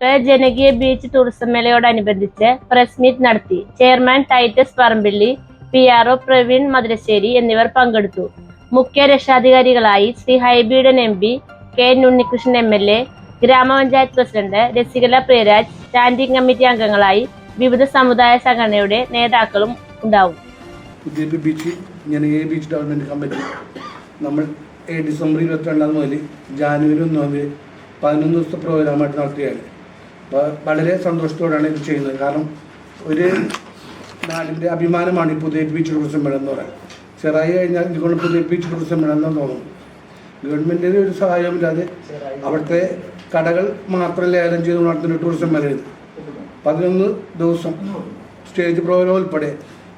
ജനകീയ beach tourism മേളയോടനുബന്ധിച്ച് press meet നടത്തി. ചെയർമാൻ ടൈറ്റസ് പറമ്പിള്ളി, PRO പ്രവീൺ മധുരശ്ശേരി എന്നിവർ പങ്കെടുത്തു. മുഖ്യ രക്ഷാധികാരികളായി Shri Hibi Eden MP, K Unnikrishnan MLA, ഗ്രാമപഞ്ചായത്ത് president Rasikala Priyaraj, standing committee അംഗങ്ങളായി വിവിധ സമുദായ സംഘടനയുടെ നേതാക്കളും ഉണ്ടാവും. ബീച്ച് ജനകീയ ബീച്ച് ഡെവലപ്മെന്റ് കമ്മിറ്റി നമ്മൾ ഡിസംബർ 22 മുതൽ ജാനുവരി 1 വരെ 11 ദിവസത്തെ പ്രോഗ്രാമായിട്ട് നടത്തുകയാണ്. വളരെ സന്തോഷത്തോടെയാണ് ഇത് ചെയ്യുന്നത്. കാരണം ഒരു നാടിൻ്റെ അഭിമാനമാണ് ഈ പുതിയ ബീച്ച് ടൂറിസം മേള എന്ന് പറയുന്നത്. ചെറായി കഴിഞ്ഞാൽ ഇതുകൊണ്ട് പുതിയ ബീച്ച് ടൂറിസം മേള എന്ന് തോന്നുന്നു. ഗവൺമെൻറ്റിൻ്റെ ഒരു സഹായമില്ലാതെ അവിടുത്തെ കടകൾ മാത്രം ലേലം ചെയ്ത് നടത്തുന്ന ടൂറിസം മേളയാണ്. 11 ദിവസം സ്റ്റേജ് പ്രോഗ്രാം ഉൾപ്പെടെ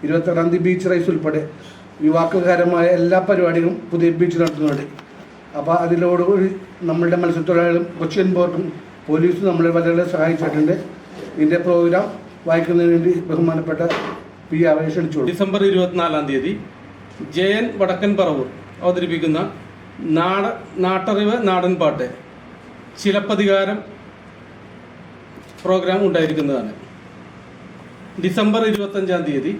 22-ാം തീയതി ബീച്ച് റൈസ് ഉൾപ്പെടെ യുവാക്കൾക്കാരമായ എല്ലാ പരിപാടികളും പുതിയ ബീച്ച് നടത്തുന്നുണ്ട്. അപ്പോൾ അതിലോടുകൂടി നമ്മളുടെ മത്സ്യത്തൊഴിലാളികളും കൊച്ചിൻ പോർട്ടും പോലീസും നമ്മളെ വളരെ സഹായിച്ചിട്ടുണ്ട്. ഇതിൻ്റെ പ്രോഗ്രാം വായിക്കുന്നതിന് വേണ്ടി ബഹുമാനപ്പെട്ട PR ക്ഷണിച്ചു. ഡിസംബർ 24-ാം തീയതി JN വടക്കൻ പറവൂർ അവതരിപ്പിക്കുന്ന നാട്ടറിവ് നാടൻ പാട്ട് ചിലപ്പതികാരം പ്രോഗ്രാം ഉണ്ടായിരിക്കുന്നതാണ്. ഡിസംബർ 25-ാം തീയതി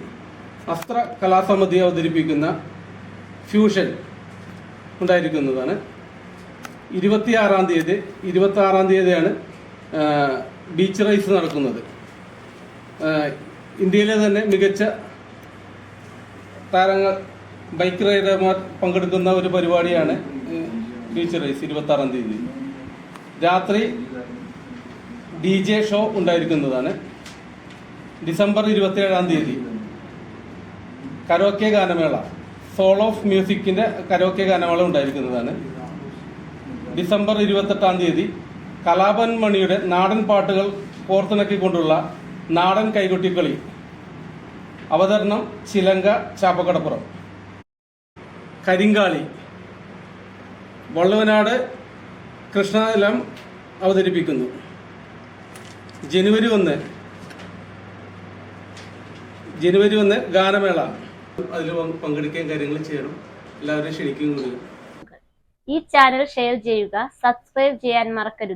അസ്ത്ര കലാസമിതി അവതരിപ്പിക്കുന്ന ഫ്യൂഷൻ ഉണ്ടായിരിക്കുന്നതാണ്. 26-ാം തീയതിയാണ് ബീച്ച് റൈസ് നടക്കുന്നത്. ഇന്ത്യയിലെ തന്നെ മികച്ച താരങ്ങൾ ബൈക്ക് റൈഡർമാർ പങ്കെടുക്കുന്ന ഒരു പരിപാടിയാണ് ബീച്ച് റൈസ്. 26-ാം തീയതി രാത്രി DJ ഷോ ഉണ്ടായിരിക്കുന്നതാണ്. ഡിസംബർ 27-ാം തീയതി കരോക്കെ ഗാനമേള, സോൾ ഓഫ് മ്യൂസിക്കിന്റെ കരോക്കെ ഗാനമേള ഉണ്ടായിരിക്കുന്നതാണ്. ഡിസംബർ 28-ാം തീയതി കലാപൻ മണിയുടെ നാടൻ പാട്ടുകൾ കോർത്തിണക്കിക്കൊണ്ടുള്ള നാടൻ കൈകൊട്ടിക്കളി അവതരണം ചിലങ്ക ചാപ്പക്കടപ്പുറം. കരിങ്കാളി വള്ളുവനാട് കൃഷ്ണലം അവതരിപ്പിക്കുന്നു. ജനുവരി 1 ഗാനമേള. അതിൽ പങ്കെടുക്കാൻ കാര്യങ്ങൾ ചെയ്യണം. എല്ലാവരും ക്ഷണിക്കുകയും കൂടി. ഈ ചാനൽ ഷെയർ ചെയ്യുക, സബ്സ്ക്രൈബ് ചെയ്യാൻ മറക്കരുത്.